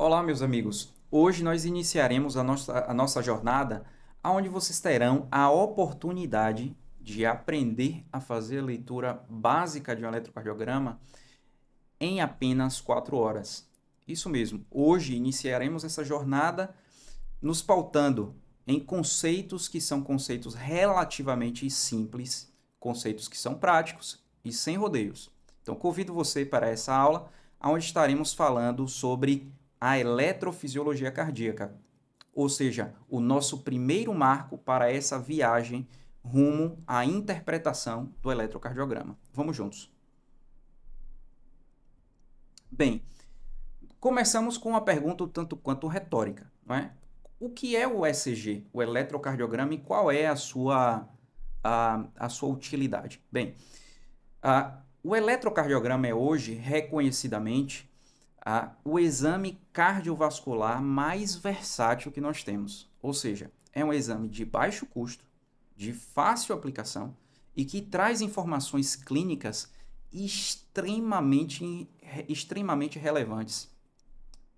Olá, meus amigos. Hoje nós iniciaremos a nossa jornada, onde vocês terão a oportunidade de aprender a fazer a leitura básica de um eletrocardiograma em apenas 4 horas. Isso mesmo, hoje iniciaremos essa jornada nos pautando em conceitos que são conceitos relativamente simples, conceitos que são práticos e sem rodeios. Então, convido você para essa aula, onde estaremos falando sobre a eletrofisiologia cardíaca, ou seja, o nosso primeiro marco para essa viagem rumo à interpretação do eletrocardiograma. Vamos juntos. Bem, começamos com uma pergunta tanto quanto retórica, não é? O que é o ECG, o eletrocardiograma, e qual é a sua utilidade? Bem, o eletrocardiograma é hoje, reconhecidamente, o exame cardiovascular mais versátil que nós temos. Ou seja, é um exame de baixo custo, de fácil aplicação e que traz informações clínicas extremamente relevantes,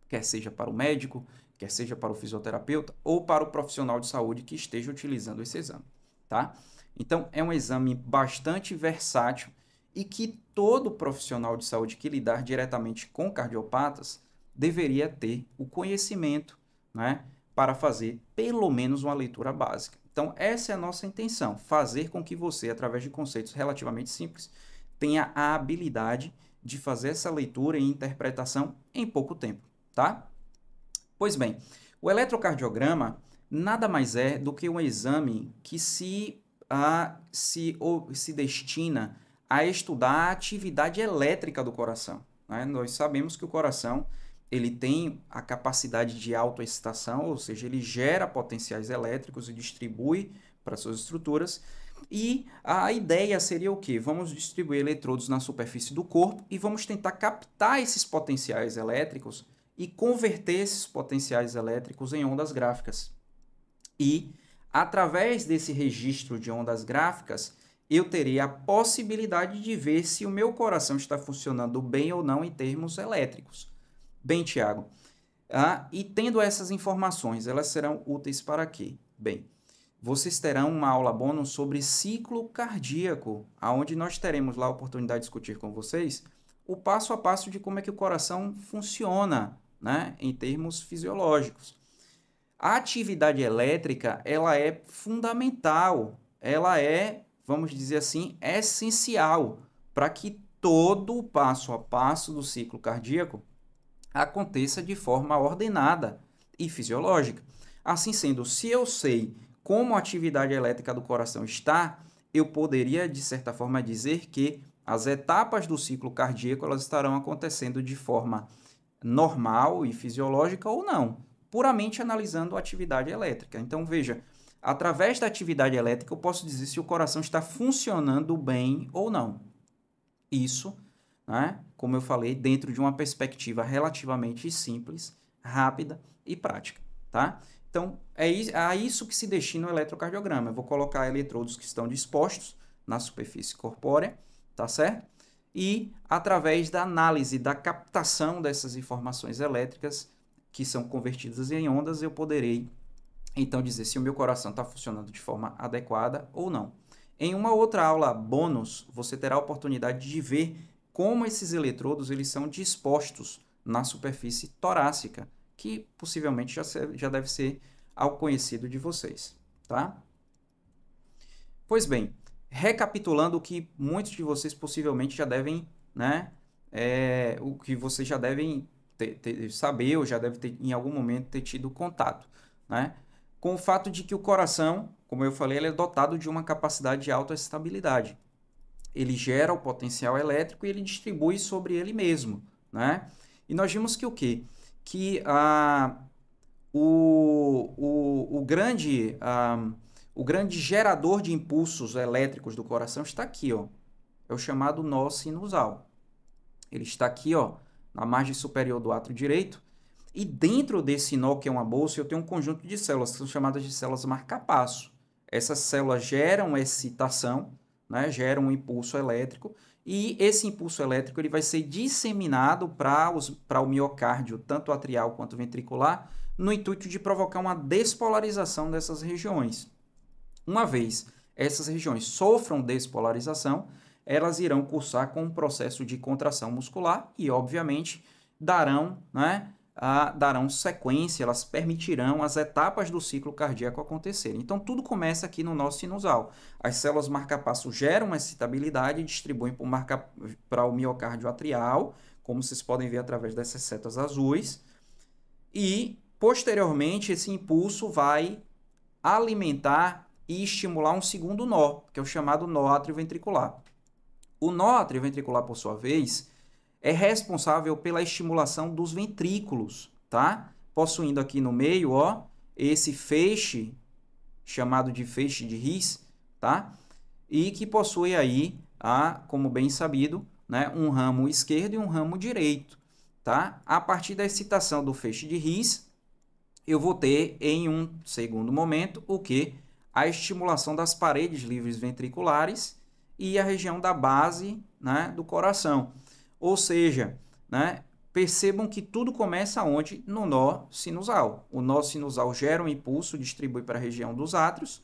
quer seja para o médico, quer seja para o fisioterapeuta ou para o profissional de saúde que esteja utilizando esse exame, tá? Então, é um exame bastante versátil e que todo profissional de saúde que lidar diretamente com cardiopatas deveria ter o conhecimento, né, para fazer pelo menos uma leitura básica. Então, essa é a nossa intenção, fazer com que você, através de conceitos relativamente simples, tenha a habilidade de fazer essa leitura e interpretação em pouco tempo, tá? Pois bem, o eletrocardiograma nada mais é do que um exame que se destina a estudar a atividade elétrica do coração, né? Nós sabemos que o coração ele tem a capacidade de autoexcitação, ou seja, ele gera potenciais elétricos e distribui para suas estruturas. E a ideia seria o quê? Vamos distribuir eletrodos na superfície do corpo e vamos tentar captar esses potenciais elétricos e converter esses potenciais elétricos em ondas gráficas. E, através desse registro de ondas gráficas, eu terei a possibilidade de ver se o meu coração está funcionando bem ou não em termos elétricos. Bem, Tiago, e tendo essas informações, elas serão úteis para quê? Bem, vocês terão uma aula bônus sobre ciclo cardíaco, onde nós teremos lá a oportunidade de discutir com vocês o passo a passo de como é que o coração funciona, né, em termos fisiológicos. A atividade elétrica, ela é fundamental, ela é, vamos dizer assim, essencial para que todo o passo a passo do ciclo cardíaco aconteça de forma ordenada e fisiológica. Assim sendo, se eu sei como a atividade elétrica do coração está, eu poderia, de certa forma, dizer que as etapas do ciclo cardíaco elas estarão acontecendo de forma normal e fisiológica ou não, puramente analisando a atividade elétrica. Então, veja, através da atividade elétrica eu posso dizer se o coração está funcionando bem ou não. Isso, né, como eu falei, dentro de uma perspectiva relativamente simples, rápida e prática, tá? Então, é a isso que se destina o eletrocardiograma. Eu vou colocar eletrodos que estão dispostos na superfície corpórea, tá certo? E, através da análise, da captação dessas informações elétricas, que são convertidas em ondas, eu poderei, então, dizer se o meu coração está funcionando de forma adequada ou não. Em uma outra aula bônus, você terá a oportunidade de ver como esses eletrodos eles são dispostos na superfície torácica, que possivelmente já deve ser algo conhecido de vocês, tá? Pois bem, recapitulando o que muitos de vocês possivelmente já devem, né, o que vocês já devem saber ou já devem ter, em algum momento, ter tido contato, né, com o fato de que o coração, como eu falei, ele é dotado de uma capacidade de autoestabilidade. Ele gera o potencial elétrico e ele distribui sobre ele mesmo, né? E nós vimos que o quê? Que o grande gerador de impulsos elétricos do coração está aqui, ó. É o chamado nó sinusal. Ele está aqui, ó, na margem superior do átrio direito. E dentro desse nó, que é uma bolsa, eu tenho um conjunto de células, que são chamadas de células marca-passo. Essas células geram excitação, né, geram um impulso elétrico, e esse impulso elétrico ele vai ser disseminado para o miocárdio, tanto atrial quanto ventricular, no intuito de provocar uma despolarização dessas regiões. Uma vez essas regiões sofram despolarização, elas irão cursar com um processo de contração muscular e, obviamente, darão sequência, elas permitirão as etapas do ciclo cardíaco acontecerem. Então, tudo começa aqui no nó sinusal. As células marcapasso geram excitabilidade e distribuem para o miocárdio atrial, como vocês podem ver através dessas setas azuis. E, posteriormente, esse impulso vai alimentar e estimular um segundo nó, que é o chamado nó atrioventricular. O nó atrioventricular, por sua vez, é responsável pela estimulação dos ventrículos, tá? Possuindo aqui no meio, ó, esse feixe, chamado de feixe de His, tá? E que possui aí, como bem sabido, né, um ramo esquerdo e um ramo direito, tá? A partir da excitação do feixe de His, eu vou ter, em um segundo momento, o quê? A estimulação das paredes livres ventriculares e a região da base, né, do coração. Ou seja, né, percebam que tudo começa onde? No nó sinusal. O nó sinusal gera um impulso, distribui para a região dos átrios.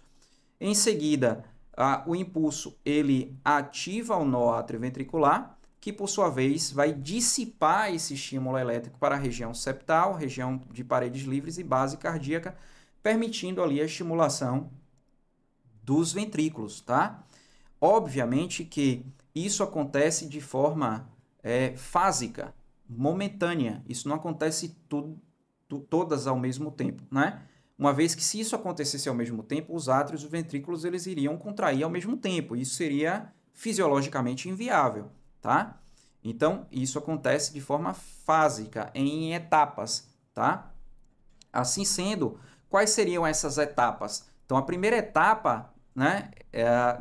Em seguida, o impulso ele ativa o nó atrioventricular, que por sua vez vai dissipar esse estímulo elétrico para a região septal, região de paredes livres e base cardíaca, permitindo ali a estimulação dos ventrículos, tá? Obviamente que isso acontece de forma fásica, momentânea. Isso não acontece todas ao mesmo tempo, né? Uma vez que se isso acontecesse ao mesmo tempo, os átrios e os ventrículos eles iriam contrair ao mesmo tempo. Isso seria fisiologicamente inviável, tá? Então, isso acontece de forma fásica, em etapas, tá? Assim sendo, quais seriam essas etapas? Então, a primeira etapa, né,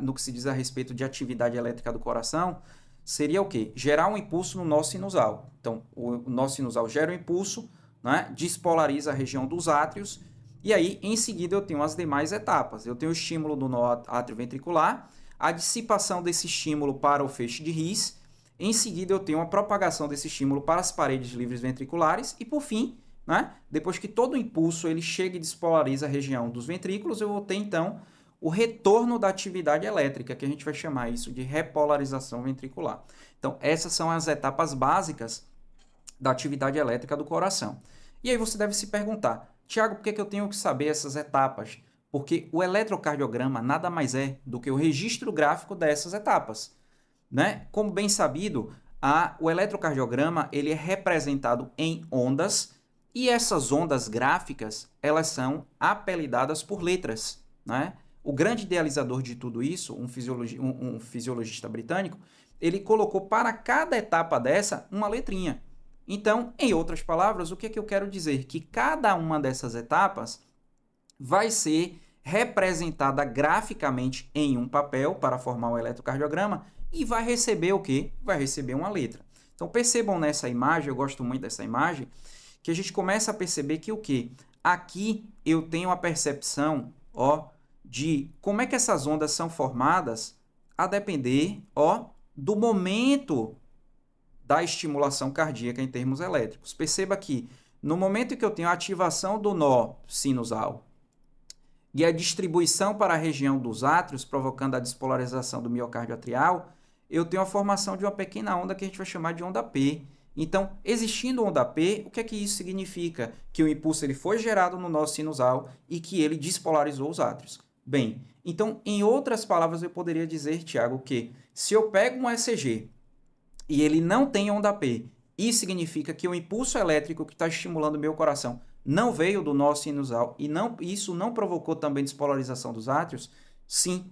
no que se diz a respeito de atividade elétrica do coração, seria o quê? Gerar um impulso no nó sinusal. Então, o nó sinusal gera um impulso, né, despolariza a região dos átrios, e aí, em seguida, eu tenho as demais etapas. Eu tenho o estímulo do nó atrioventricular, a dissipação desse estímulo para o feixe de His, em seguida, eu tenho a propagação desse estímulo para as paredes livres ventriculares, e por fim, né, depois que todo o impulso ele chega e despolariza a região dos ventrículos, eu vou ter, então, o retorno da atividade elétrica, que a gente vai chamar isso de repolarização ventricular. Então, essas são as etapas básicas da atividade elétrica do coração. E aí você deve se perguntar, Tiago, por que eu tenho que saber essas etapas? Porque o eletrocardiograma nada mais é do que o registro gráfico dessas etapas, né? Como bem sabido, o eletrocardiograma ele é representado em ondas e essas ondas gráficas elas são apelidadas por letras, né? O grande idealizador de tudo isso, um fisiologista britânico, ele colocou para cada etapa dessa uma letrinha. Então, em outras palavras, o que é que eu quero dizer? Que cada uma dessas etapas vai ser representada graficamente em um papel para formar o eletrocardiograma e vai receber o quê? Vai receber uma letra. Então, percebam nessa imagem, eu gosto muito dessa imagem, que a gente começa a perceber que o quê? Aqui eu tenho a percepção, ó, de como é que essas ondas são formadas a depender, ó, do momento da estimulação cardíaca em termos elétricos. Perceba que no momento em que eu tenho a ativação do nó sinusal e a distribuição para a região dos átrios, provocando a despolarização do miocárdio atrial, eu tenho a formação de uma pequena onda que a gente vai chamar de onda P. Então, existindo onda P, o que é que isso significa? Que o impulso ele foi gerado no nó sinusal e que ele despolarizou os átrios. Bem, então, em outras palavras, eu poderia dizer, Tiago, que se eu pego um ECG e ele não tem onda P, isso significa que o impulso elétrico que está estimulando o meu coração não veio do nó sinusal e isso não provocou também despolarização dos átrios? Sim.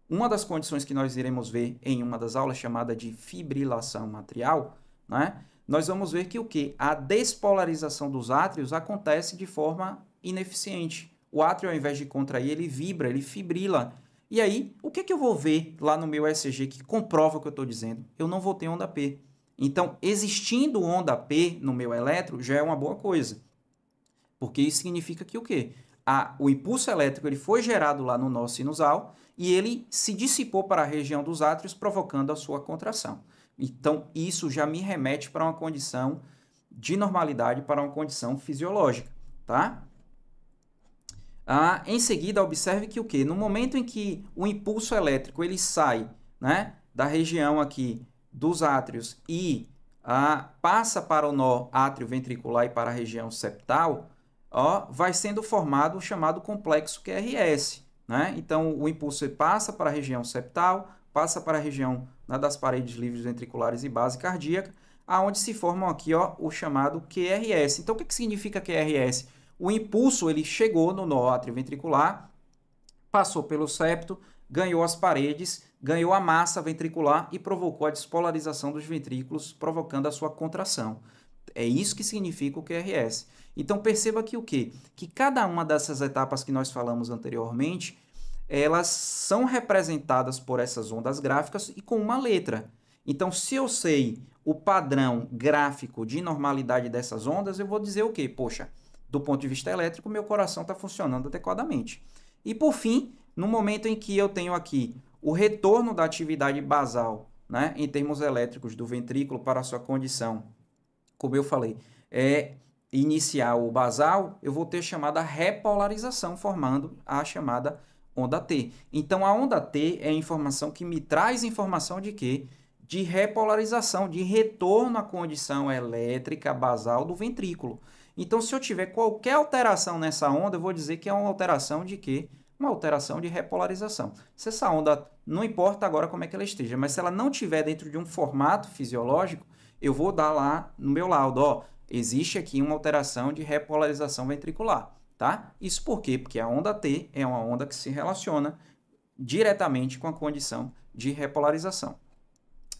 Uma das condições que nós iremos ver em uma das aulas chamada de fibrilação atrial, né, nós vamos ver que o quê? A despolarização dos átrios acontece de forma ineficiente. O átrio, ao invés de contrair, ele vibra, ele fibrila. E aí, o que eu vou ver lá no meu ECG que comprova o que eu estou dizendo? Eu não vou ter onda P. Então, existindo onda P no meu eletro já é uma boa coisa. Porque isso significa que o quê? o impulso elétrico ele foi gerado lá no nó sinusal e ele se dissipou para a região dos átrios, provocando a sua contração. Então, isso já me remete para uma condição de normalidade, para uma condição fisiológica, tá? Em seguida, observe que o quê? No momento em que o impulso elétrico ele sai, né, da região aqui dos átrios e passa para o nó átrio ventricular e para a região septal, vai sendo formado o chamado complexo QRS. Né? Então, o impulso passa para a região septal, passa para a região, né, das paredes livres ventriculares e base cardíaca, aonde se formam aqui o chamado QRS. Então, o que significa QRS? O impulso ele chegou no nó átrio ventricular, passou pelo septo, ganhou as paredes, ganhou a massa ventricular e provocou a despolarização dos ventrículos, provocando a sua contração. É isso que significa o QRS. Então, perceba que o quê? Que cada uma dessas etapas que nós falamos anteriormente, elas são representadas por essas ondas gráficas e com uma letra. Então, se eu sei o padrão gráfico de normalidade dessas ondas, eu vou dizer o quê? Poxa, do ponto de vista elétrico, meu coração está funcionando adequadamente. E, por fim, no momento em que eu tenho aqui o retorno da atividade basal, né, em termos elétricos do ventrículo para a sua condição, como eu falei, iniciar o basal, eu vou ter chamada repolarização, formando a chamada onda T. Então, a onda T é a informação que me traz informação de quê? De repolarização, de retorno à condição elétrica basal do ventrículo. Então, se eu tiver qualquer alteração nessa onda, eu vou dizer que é uma alteração de quê? Uma alteração de repolarização. Se essa onda, não importa agora como é que ela esteja, mas se ela não estiver dentro de um formato fisiológico, eu vou dar lá no meu laudo, existe aqui uma alteração de repolarização ventricular, tá? Isso por quê? Porque a onda T é uma onda que se relaciona diretamente com a condição de repolarização.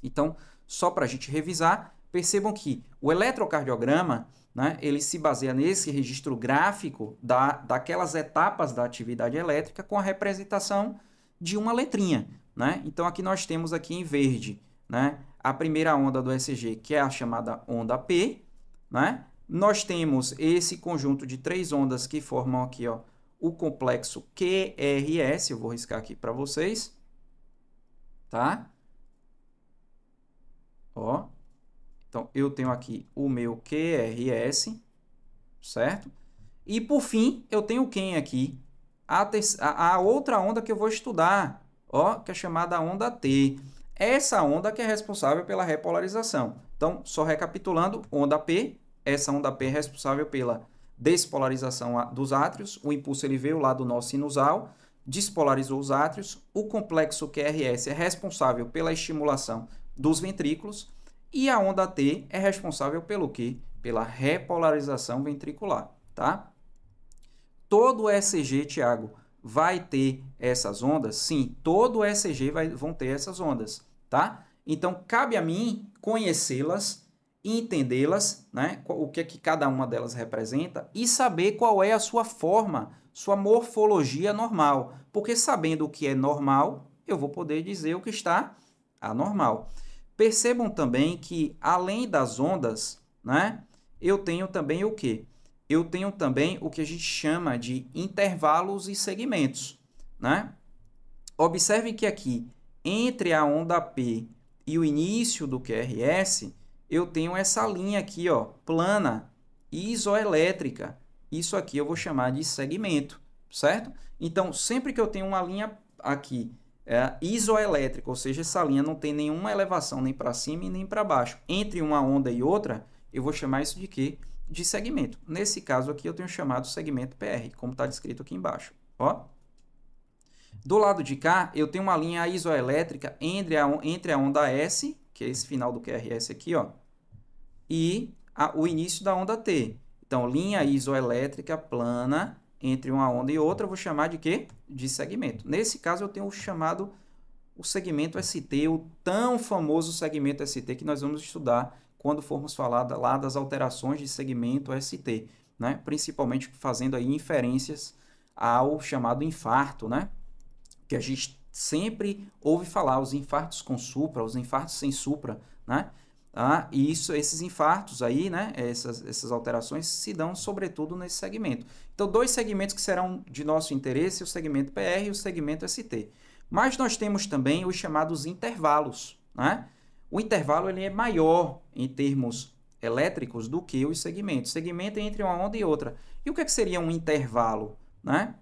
Então, só para a gente revisar, percebam que o eletrocardiograma, né, ele se baseia nesse registro gráfico daquelas etapas da atividade elétrica com a representação de uma letrinha. Né? Então, aqui nós temos aqui em verde, né, a primeira onda do ECG, que é a chamada onda P. Né? Nós temos esse conjunto de 3 ondas que formam aqui o complexo QRS. Eu vou riscar aqui para vocês. Tá? Então, eu tenho aqui o meu QRS, certo? E, por fim, eu tenho quem aqui? A outra onda que eu vou estudar, que é chamada onda T. Essa onda que é responsável pela repolarização. Então, só recapitulando, onda P, essa onda P é responsável pela despolarização dos átrios, o impulso ele veio lá do nó sinusal, despolarizou os átrios, o complexo QRS é responsável pela estimulação dos ventrículos, e a onda T é responsável pelo quê? Pela repolarização ventricular, tá? Todo o ECG, Tiago, vai ter essas ondas? Sim, todo o ECG vão ter essas ondas, tá? Então, cabe a mim conhecê-las, entendê-las, né? O que é que cada uma delas representa e saber qual é a sua forma, sua morfologia normal. Porque sabendo o que é normal, eu vou poder dizer o que está anormal. Percebam também que, além das ondas, né, eu tenho também o quê? Eu tenho também o que a gente chama de intervalos e segmentos. Né? Observe que aqui, entre a onda P e o início do QRS, eu tenho essa linha aqui, plana, isoelétrica. Isso aqui eu vou chamar de segmento, certo? Então, sempre que eu tenho uma linha aqui, isoelétrica, ou seja, essa linha não tem nenhuma elevação nem para cima e nem para baixo. Entre uma onda e outra, eu vou chamar isso de quê? De segmento. Nesse caso aqui, eu tenho chamado segmento PR, como está descrito aqui embaixo. Do lado de cá, eu tenho uma linha isoelétrica entre a onda S, que é esse final do QRS aqui, e o início da onda T. Então, linha isoelétrica plana entre uma onda e outra, eu vou chamar de quê? De segmento. Nesse caso, eu tenho o segmento ST, o tão famoso segmento ST que nós vamos estudar quando formos falar lá das alterações de segmento ST, né? Principalmente fazendo aí inferências ao chamado infarto, né? Que a gente sempre ouve falar, os infartos com supra, os infartos sem supra, né? tá? E esses infartos aí, né, essas alterações se dão sobretudo nesse segmento. Então, dois segmentos que serão de nosso interesse, o segmento PR e o segmento ST. Mas nós temos também os chamados intervalos, né? O intervalo ele é maior em termos elétricos do que os segmentos. Segmento é entre uma onda e outra. E o que seria um intervalo, né?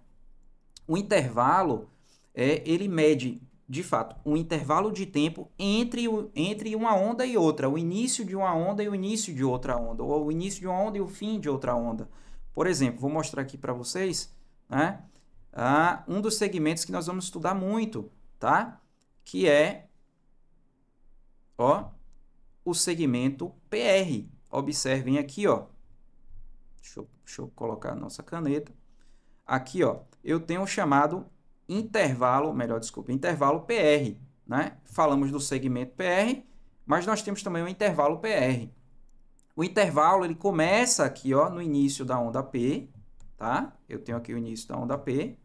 O intervalo, ele mede, de fato, um intervalo de tempo entre uma onda e outra, o início de uma onda e o início de outra onda, ou o início de uma onda e o fim de outra onda. Por exemplo, vou mostrar aqui para vocês, né, um dos segmentos que nós vamos estudar muito, tá? Que é, ó, o segmento PR. Observem aqui, ó. Deixa eu colocar a nossa caneta. Aqui, ó, eu tenho o chamado intervalo, intervalo PR, né? Falamos do segmento PR, mas nós temos também o intervalo PR. O intervalo, ele começa aqui, ó, no início da onda P, tá? Eu tenho aqui o início da onda P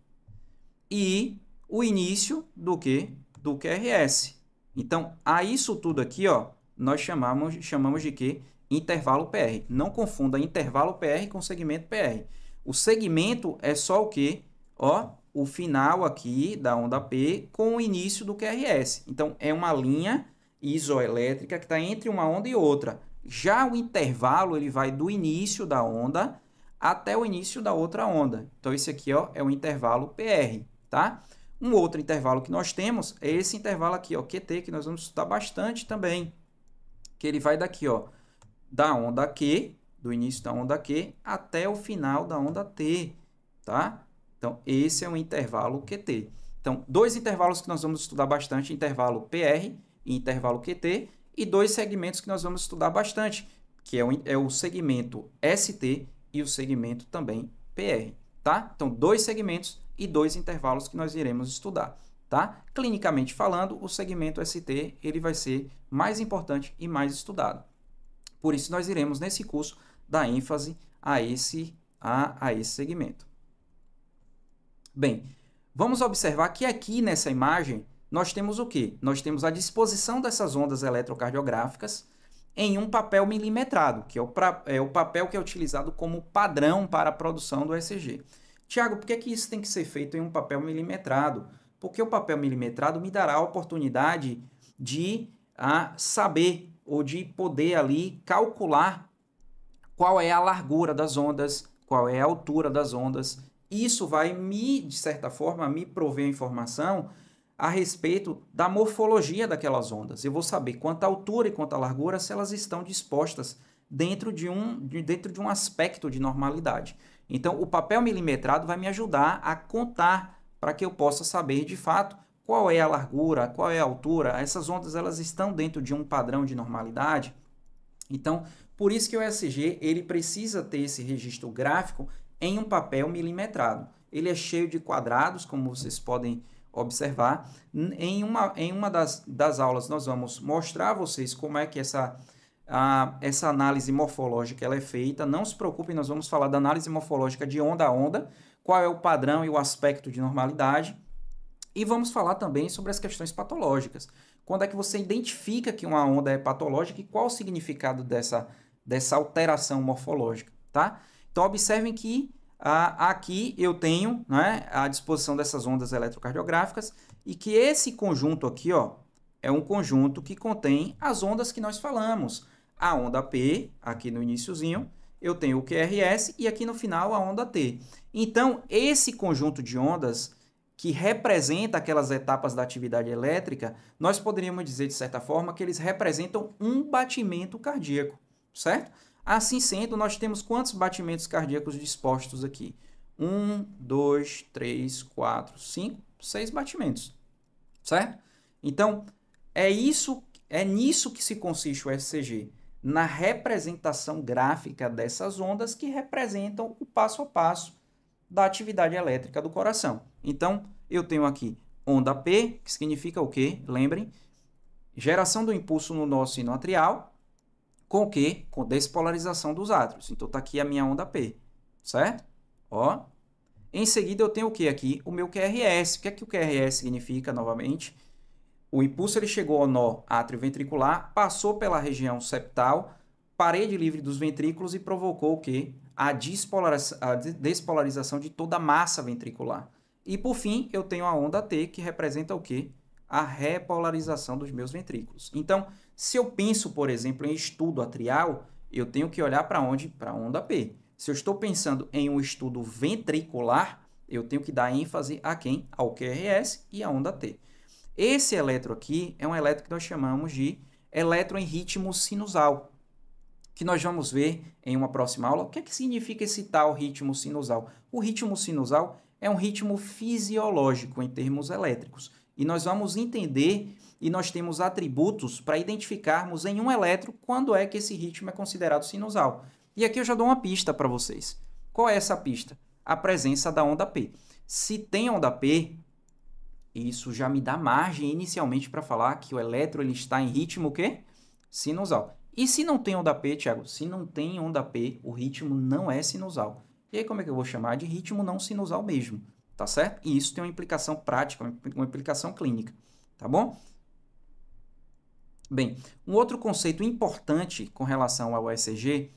e o início do quê? Do QRS. Então, a isso tudo aqui, ó, nós chamamos de quê? Intervalo PR. Não confunda intervalo PR com segmento PR. O segmento é só o quê? Ó, o final aqui da onda P com o início do QRS. Então, é uma linha isoelétrica que está entre uma onda e outra. Já o intervalo, ele vai do início da onda até o início da outra onda. Então, esse aqui, ó, é o intervalo PR, tá? Um outro intervalo que nós temos é esse intervalo aqui, ó, QT, que nós vamos estudar bastante também. Que ele vai daqui, ó, da onda Q, do início da onda Q até o final da onda T, tá? Então, esse é o intervalo QT. Então, dois intervalos que nós vamos estudar bastante, intervalo PR e intervalo QT, e dois segmentos que nós vamos estudar bastante, que é o segmento ST e o segmento também PR, tá? Então, dois segmentos e dois intervalos que nós iremos estudar, tá? Clinicamente falando, o segmento ST ele vai ser mais importante e mais estudado. Por isso, nós iremos, nesse curso, dar ênfase a esse segmento. Bem, vamos observar que aqui nessa imagem, nós temos o quê? Nós temos a disposição dessas ondas eletrocardiográficas em um papel milimetrado, que é o papel que é utilizado como padrão para a produção do ECG. Tiago, por que isso tem que ser feito em um papel milimetrado? Porque o papel milimetrado me dará a oportunidade de saber ou de poder ali calcular qual é a largura das ondas, qual é a altura das ondas. Isso vai de certa forma, me prover informação a respeito da morfologia daquelas ondas. Eu vou saber quanta altura e quanta largura se elas estão dispostas dentro de um aspecto de normalidade. Então, o papel milimetrado vai me ajudar a contar para que eu possa saber, de fato, qual é a largura, qual é a altura. Essas ondas elas estão dentro de um padrão de normalidade. Então, por isso que o ECG ele precisa ter esse registro gráfico em um papel milimetrado. Ele é cheio de quadrados, como vocês podem observar. Em uma das aulas, nós vamos mostrar a vocês como é que essa análise morfológica ela é feita. Não se preocupem, nós vamos falar da análise morfológica de onda a onda, qual é o padrão e o aspecto de normalidade. E vamos falar também sobre as questões patológicas. Quando é que você identifica que uma onda é patológica e qual o significado dessa alteração morfológica, tá? Então, observem que aqui eu tenho, né, a disposição dessas ondas eletrocardiográficas e que esse conjunto aqui, ó, é um conjunto que contém as ondas que nós falamos. A onda P, aqui no iniciozinho, eu tenho o QRS e aqui no final a onda T. Então, esse conjunto de ondas que representa aquelas etapas da atividade elétrica, nós poderíamos dizer, de certa forma, que eles representam um batimento cardíaco, certo? Assim sendo, nós temos quantos batimentos cardíacos dispostos aqui? 1, 2, 3, 4, 5, 6 batimentos, certo? Então, é nisso que se consiste o ECG, na representação gráfica dessas ondas que representam o passo a passo da atividade elétrica do coração. Então, eu tenho aqui onda P, que significa o quê? Lembrem, geração do impulso no nó sinoatrial, com o quê? Com despolarização dos átrios. Então, está aqui a minha onda P, certo? Ó. Em seguida, eu tenho o quê aqui? O meu QRS. O que é que o QRS significa, novamente? O impulso ele chegou ao nó atrioventricular, passou pela região septal, parede livre dos ventrículos e provocou o quê? A despolarização de toda a massa ventricular. E, por fim, eu tenho a onda T, que representa o quê? A repolarização dos meus ventrículos. Então, se eu penso, por exemplo, em estudo atrial, eu tenho que olhar para onde? Para a onda P. Se eu estou pensando em um estudo ventricular, eu tenho que dar ênfase a quem? Ao QRS e à onda T. Esse eletro aqui é um eletro que nós chamamos de eletro em ritmo sinusal, que nós vamos ver em uma próxima aula. O que é que significa esse tal ritmo sinusal? O ritmo sinusal é um ritmo fisiológico em termos elétricos. E nós vamos entender, e nós temos atributos para identificarmos em um eletro quando é que esse ritmo é considerado sinusal. E aqui eu já dou uma pista para vocês. Qual é essa pista? A presença da onda P. Se tem onda P, isso já me dá margem inicialmente para falar que o eletro ele está em ritmo o quê? Sinusal. E se não tem onda P, Thiago? Se não tem onda P, o ritmo não é sinusal. E aí como é que eu vou chamar? De ritmo não sinusal mesmo, tá certo? E isso tem uma implicação prática, uma implicação clínica, tá bom? Bem, um outro conceito importante com relação ao ECG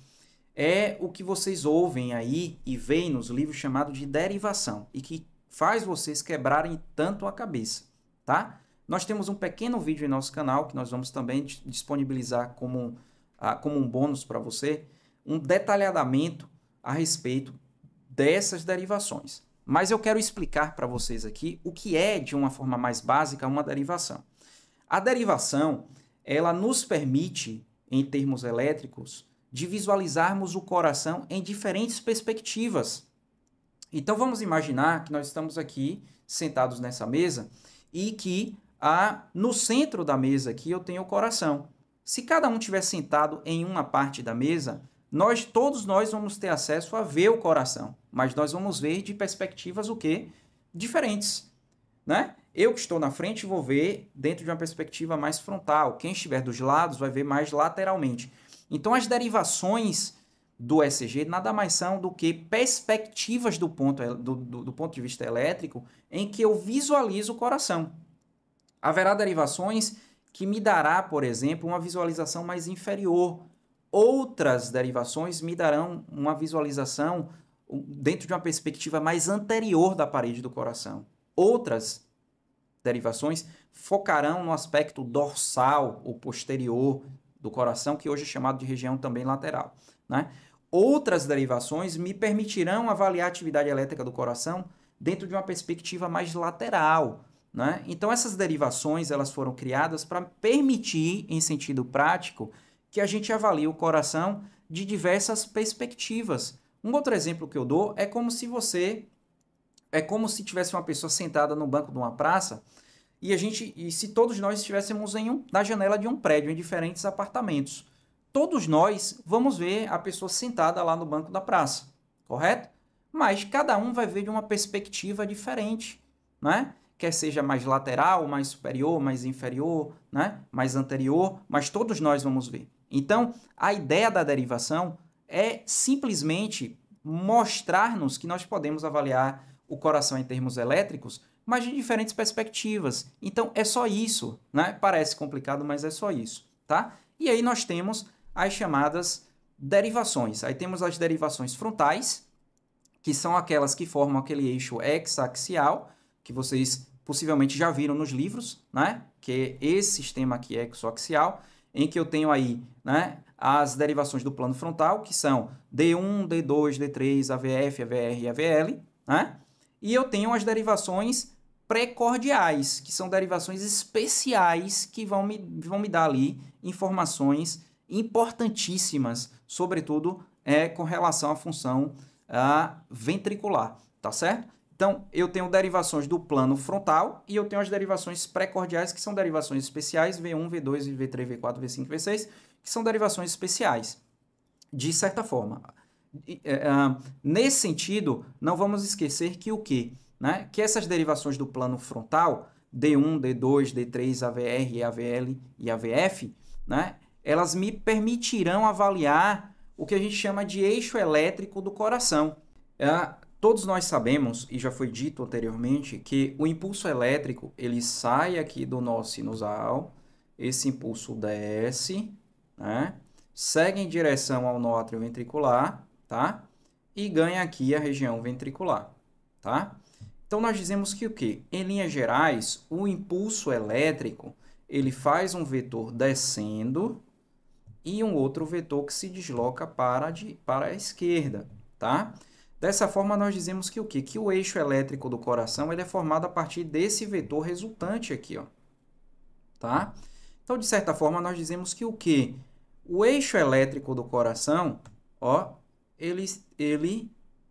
é o que vocês ouvem aí e veem nos livros chamado de derivação, e que faz vocês quebrarem tanto a cabeça, tá? Nós temos um pequeno vídeo em nosso canal, que nós vamos também disponibilizar como um bônus para você, um detalhamento a respeito dessas derivações. Mas eu quero explicar para vocês aqui o que é, de uma forma mais básica, uma derivação. A derivação, ela nos permite, em termos elétricos, de visualizarmos o coração em diferentes perspectivas. Então, vamos imaginar que nós estamos aqui, sentados nessa mesa, e que no centro da mesa aqui eu tenho o coração. Se cada um estiver sentado em uma parte da mesa, todos nós vamos ter acesso a ver o coração, mas nós vamos ver de perspectivas o quê? Diferentes, né? Eu que estou na frente vou ver dentro de uma perspectiva mais frontal, quem estiver dos lados vai ver mais lateralmente. Então, as derivações do ECG nada mais são do que perspectivas do ponto de vista elétrico em que eu visualizo o coração. Haverá derivações que me dará, por exemplo, uma visualização mais inferior. Outras derivações me darão uma visualização dentro de uma perspectiva mais anterior da parede do coração. Outras derivações focarão no aspecto dorsal ou posterior do coração, que hoje é chamado de região também lateral, né? Outras derivações me permitirão avaliar a atividade elétrica do coração dentro de uma perspectiva mais lateral, né? Então, essas derivações elas foram criadas para permitir, em sentido prático, que a gente avalie o coração de diversas perspectivas. Um outro exemplo que eu dou é como se tivesse uma pessoa sentada no banco de uma praça e se todos nós estivéssemos na janela de um prédio, em diferentes apartamentos. Todos nós vamos ver a pessoa sentada lá no banco da praça, correto? Mas cada um vai ver de uma perspectiva diferente, né? Quer seja mais lateral, mais superior, mais inferior, né? Mais anterior, mas todos nós vamos ver. Então, a ideia da derivação é simplesmente mostrar-nos que nós podemos avaliar o coração em termos elétricos, mas de diferentes perspectivas. Então, é só isso, né? Parece complicado, mas é só isso, tá? E aí nós temos as chamadas derivações. Aí temos as derivações frontais, que são aquelas que formam aquele eixo hexaxial, que vocês possivelmente já viram nos livros, né? Que é esse sistema aqui hexaxial, em que eu tenho aí, né, as derivações do plano frontal, que são D1, D2, D3, AVF, AVR e AVL, né? E eu tenho as derivações precordiais, que são derivações especiais que vão me dar ali informações importantíssimas, sobretudo com relação à função ventricular, tá certo? Então, eu tenho derivações do plano frontal e eu tenho as derivações precordiais, que são derivações especiais, V1, V2, V3, V4, V5, V6, que são derivações especiais, de certa forma. Nesse sentido, não vamos esquecer que o quê? Né? Que essas derivações do plano frontal, D1, D2, D3, AVR, AVL e AVF, né? Elas me permitirão avaliar o que a gente chama de eixo elétrico do coração. Todos nós sabemos, e já foi dito anteriormente, que o impulso elétrico, ele sai aqui do nó sinusal, esse impulso desce, né? Segue em direção ao nó atrioventricular, tá? E ganha aqui a região ventricular, tá? Então, nós dizemos que o quê? Em linhas gerais, o impulso elétrico, ele faz um vetor descendo e um outro vetor que se desloca para a esquerda, tá? Dessa forma, nós dizemos que o quê? Que o eixo elétrico do coração ele é formado a partir desse vetor resultante aqui, ó, tá? Então, de certa forma, nós dizemos que o quê? O eixo elétrico do coração, ó, ele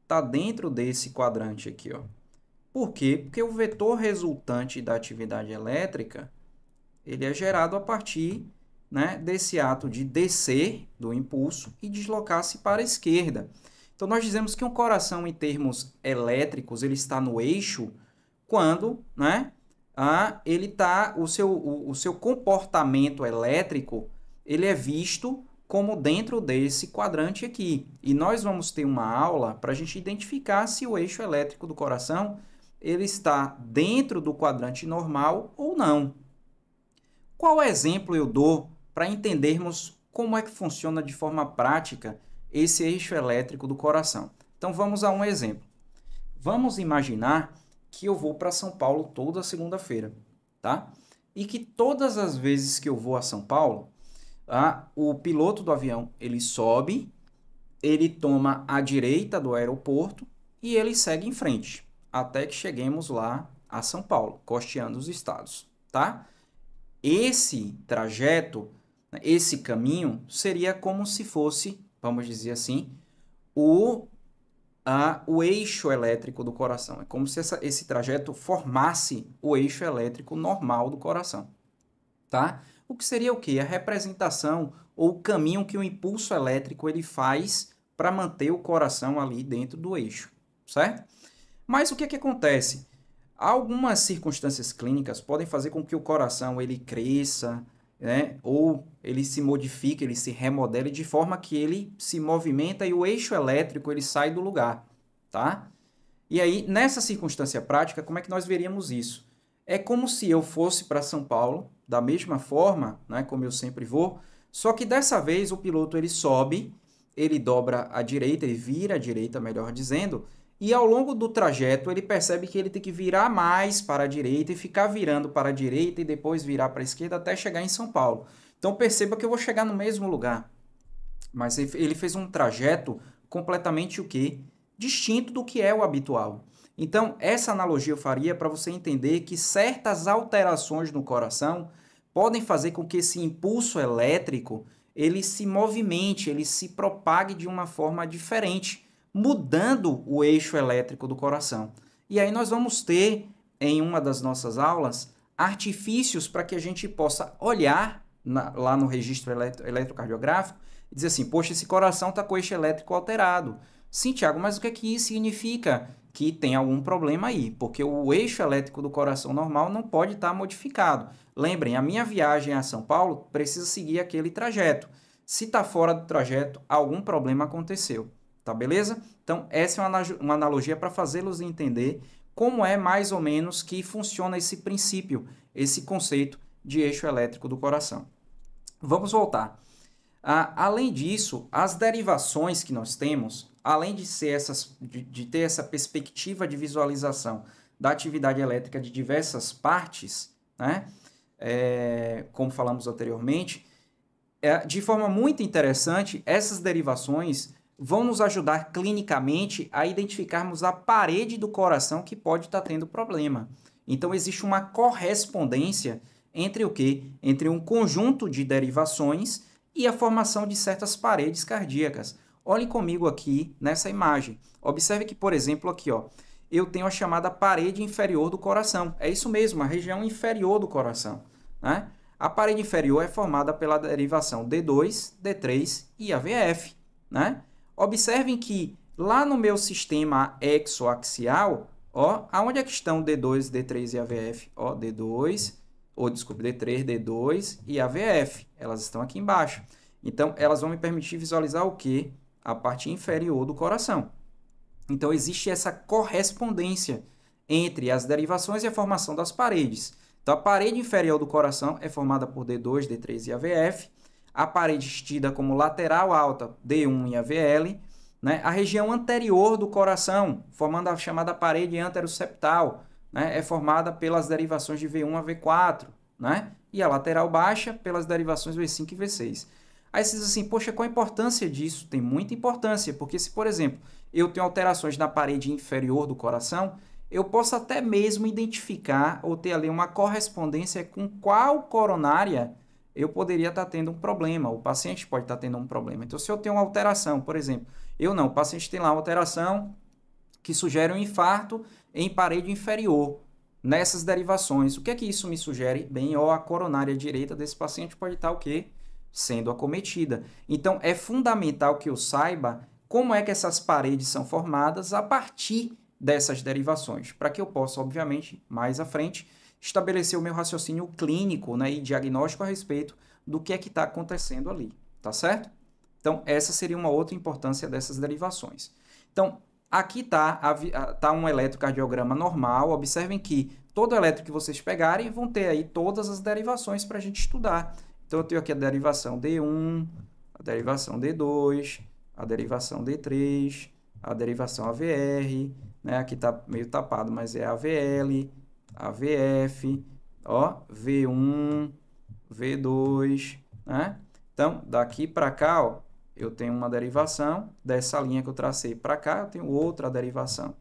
está dentro desse quadrante aqui, ó. Por quê? Porque o vetor resultante da atividade elétrica, ele é gerado a partir, né, desse ato de descer do impulso e deslocar-se para a esquerda. Então, nós dizemos que um coração, em termos elétricos, ele está no eixo quando, né, ele tá, o seu comportamento elétrico ele é visto como dentro desse quadrante aqui. E nós vamos ter uma aula para a gente identificar se o eixo elétrico do coração ele está dentro do quadrante normal ou não. Qual exemplo eu dou para entendermos como é que funciona de forma prática esse eixo elétrico do coração? Então, vamos a um exemplo. Vamos imaginar que eu vou para São Paulo toda segunda-feira, tá? E que todas as vezes que eu vou a São Paulo, o piloto do avião, ele sobe, ele toma a direita do aeroporto e ele segue em frente, até que cheguemos lá a São Paulo, costeando os estados, tá? Esse trajeto, esse caminho, seria como se fosse, vamos dizer assim, o eixo elétrico do coração. É como se esse trajeto formasse o eixo elétrico normal do coração, tá? O que seria o quê? A representação ou o caminho que o impulso elétrico ele faz para manter o coração ali dentro do eixo, certo? Mas o que que acontece? Algumas circunstâncias clínicas podem fazer com que o coração ele cresça, né? Ou ele se modifique, ele se remodele de forma que ele se movimenta e o eixo elétrico ele sai do lugar, tá? E aí, nessa circunstância prática, como é que nós veríamos isso? É como se eu fosse para São Paulo, da mesma forma, né, como eu sempre vou, só que dessa vez o piloto ele sobe, ele dobra à direita, ele vira à direita, melhor dizendo, e ao longo do trajeto ele percebe que ele tem que virar mais para a direita e ficar virando para a direita e depois virar para a esquerda até chegar em São Paulo. Então perceba que eu vou chegar no mesmo lugar. Mas ele fez um trajeto completamente o quê? Distinto do que é o habitual. Então, essa analogia eu faria para você entender que certas alterações no coração podem fazer com que esse impulso elétrico ele se movimente, ele se propague de uma forma diferente, mudando o eixo elétrico do coração. E aí nós vamos ter, em uma das nossas aulas, artifícios para que a gente possa olhar lá no registro eletrocardiográfico e dizer assim, poxa, esse coração está com o eixo elétrico alterado. Sim, Tiago, mas o que é que isso significa? Que tem algum problema aí, porque o eixo elétrico do coração normal não pode estar modificado. Lembrem, a minha viagem a São Paulo precisa seguir aquele trajeto. Se está fora do trajeto, algum problema aconteceu. Tá beleza? Então, essa é uma analogia para fazê-los entender como é mais ou menos que funciona esse princípio, esse conceito de eixo elétrico do coração. Vamos voltar. Além disso, as derivações que nós temos, além de ter essa perspectiva de visualização da atividade elétrica de diversas partes, né? Como falamos anteriormente, de forma muito interessante, essas derivações vão nos ajudar clinicamente a identificarmos a parede do coração que pode estar tendo problema. Então, existe uma correspondência entre o quê? Entre um conjunto de derivações e a formação de certas paredes cardíacas. Olhem comigo aqui nessa imagem. Observe que, por exemplo, aqui, ó, eu tenho a chamada parede inferior do coração. É isso mesmo, a região inferior do coração, né? A parede inferior é formada pela derivação D2, D3 e AVF, né? Observem que lá no meu sistema exoaxial, ó, aonde é que estão D2, D3 e AVF? Ó, D3, D2 e AVF. Elas estão aqui embaixo. Então, elas vão me permitir visualizar o quê? A parte inferior do coração. Então, existe essa correspondência entre as derivações e a formação das paredes. Então, a parede inferior do coração é formada por D2, D3 e AVF. A parede tida como lateral alta, D1 e AVL. Né? A região anterior do coração, formando a chamada parede anteroseptal, né? É formada pelas derivações de V1 a V4. Né? E a lateral baixa pelas derivações V5 e V6. Aí você diz assim, poxa, qual a importância disso? Tem muita importância, porque se, por exemplo, eu tenho alterações na parede inferior do coração, eu posso até mesmo identificar ou ter ali uma correspondência com qual coronária eu poderia estar tendo um problema, o paciente pode estar tendo um problema. Então, se eu tenho uma alteração, por exemplo, o paciente tem lá uma alteração que sugere um infarto em parede inferior, nessas derivações. O que é que isso me sugere? Bem, ó, a coronária direita desse paciente pode estar o quê? Sendo acometida. Então, é fundamental que eu saiba como é que essas paredes são formadas a partir dessas derivações, para que eu possa, obviamente, mais à frente, estabelecer o meu raciocínio clínico, né, e diagnóstico a respeito do que é que está acontecendo ali, tá certo? Então, essa seria uma outra importância dessas derivações. Então, aqui tá um eletrocardiograma normal. Observem que todo eletro que vocês pegarem vão ter aí todas as derivações para a gente estudar. Então, eu tenho aqui a derivação D1, a derivação D2, a derivação D3, a derivação AVR, né? Aqui está meio tapado, mas é AVL, AVF, ó, V1, V2, né? Então, daqui para cá, ó, eu tenho uma derivação, dessa linha que eu tracei para cá, eu tenho outra derivação.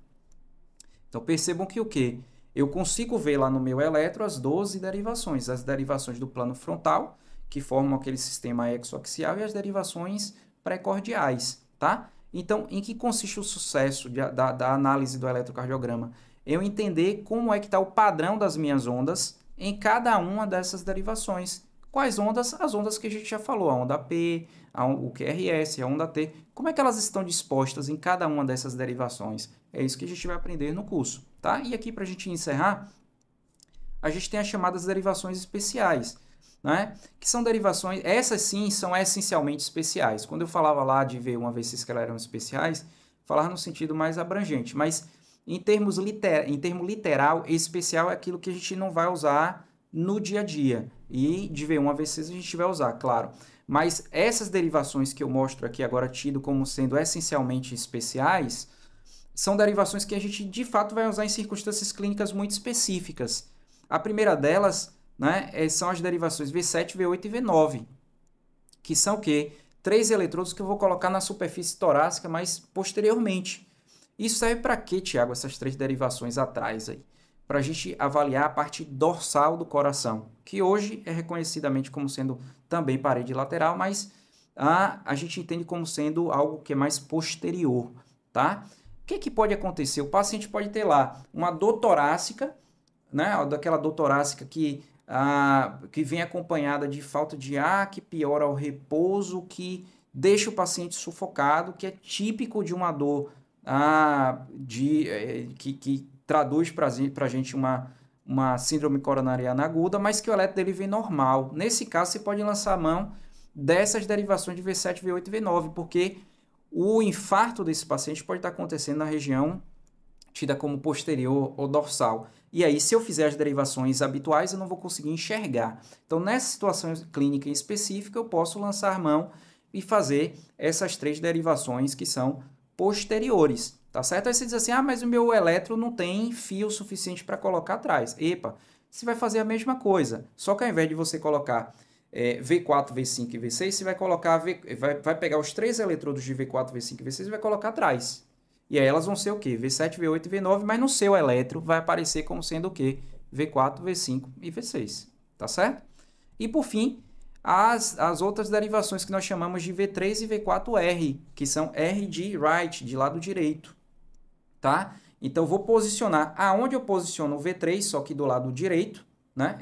Então, percebam que o quê? Eu consigo ver lá no meu eletro as 12 derivações, as derivações do plano frontal, que formam aquele sistema exoaxial, e as derivações precordiais, tá? Então, em que consiste o sucesso da análise do eletrocardiograma? Eu entender como é que está o padrão das minhas ondas em cada uma dessas derivações. Quais ondas? As ondas que a gente já falou, a onda P, o QRS, a onda T. Como é que elas estão dispostas em cada uma dessas derivações? É isso que a gente vai aprender no curso, tá? E aqui, para a gente encerrar, a gente tem as chamadas derivações especiais, né? Que são derivações, essas sim são essencialmente especiais. Quando eu falava lá de V1 a V6 que elas eram especiais, falava no sentido mais abrangente, mas em termo literal, especial é aquilo que a gente não vai usar no dia a dia. E de V1 a V6 a gente vai usar, claro. Mas essas derivações que eu mostro aqui agora, tido como sendo essencialmente especiais, são derivações que a gente de fato vai usar em circunstâncias clínicas muito específicas. A primeira delas, né, são as derivações V7, V8 e V9, que são o quê? 3 eletrodos que eu vou colocar na superfície torácica mais posteriormente. Isso serve para quê, Tiago, essas 3 derivações atrás aí? Para a gente avaliar a parte dorsal do coração, que hoje é reconhecidamente como sendo também parede lateral, mas a gente entende como sendo algo que é mais posterior, tá? O que pode acontecer? O paciente pode ter lá uma dor torácica, né? Daquela dor torácica que vem acompanhada de falta de ar, que piora ao repouso, que deixa o paciente sufocado, que é típico de uma dor que traduz para a gente uma síndrome coronariana aguda, mas que o eletro dele vem normal. Nesse caso, você pode lançar a mão dessas derivações de V7, V8 e V9, porque o infarto desse paciente pode estar acontecendo na região tida como posterior ou dorsal. E aí, se eu fizer as derivações habituais, eu não vou conseguir enxergar. Então, nessa situação clínica em específica, eu posso lançar mão e fazer essas 3 derivações que são posteriores, tá certo? Aí você diz assim, mas o meu eletro não tem fio suficiente para colocar atrás. Epa, você vai fazer a mesma coisa, só que ao invés de você colocar V4, V5 e V6, você vai colocar, vai pegar os 3 eletrodos de V4, V5 e V6 e vai colocar atrás. E aí elas vão ser o quê? V7, V8 e V9, mas no seu eletro vai aparecer como sendo o quê? V4, V5 e V6, tá certo? E por fim, as outras derivações que nós chamamos de V3 e V4R, que são R de right, de lado direito, tá? Então, eu vou posicionar aonde eu posiciono o V3, só que do lado direito, né?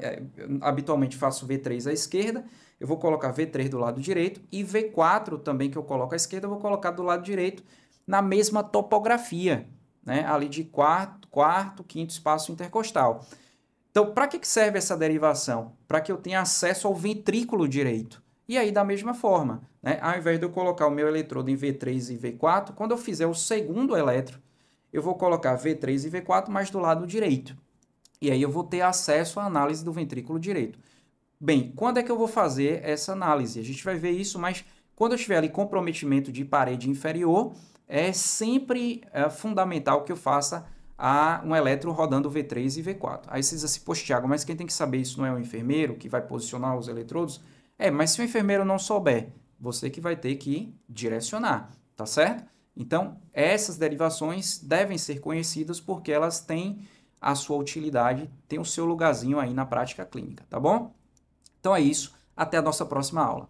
Habitualmente faço V3 à esquerda, eu vou colocar V3 do lado direito e V4 também que eu coloco à esquerda, eu vou colocar do lado direito na mesma topografia, né? Ali de quarto, quinto espaço intercostal. Então, para que serve essa derivação? Para que eu tenha acesso ao ventrículo direito. E aí, da mesma forma, né? Ao invés de eu colocar o meu eletrodo em V3 e V4, quando eu fizer o segundo eletro, eu vou colocar V3 e V4 mais do lado direito. E aí eu vou ter acesso à análise do ventrículo direito. Bem, quando é que eu vou fazer essa análise? A gente vai ver isso, mas quando eu tiver ali comprometimento de parede inferior, é sempre fundamental que eu faça um eletro rodando V3 e V4. Aí vocês dizem assim, poxa, Thiago, mas quem tem que saber isso não é o enfermeiro que vai posicionar os eletrodos? Mas se o enfermeiro não souber, você que vai ter que direcionar, tá certo? Então, essas derivações devem ser conhecidas porque elas têm a sua utilidade, têm o seu lugarzinho aí na prática clínica, tá bom? Então é isso, até a nossa próxima aula.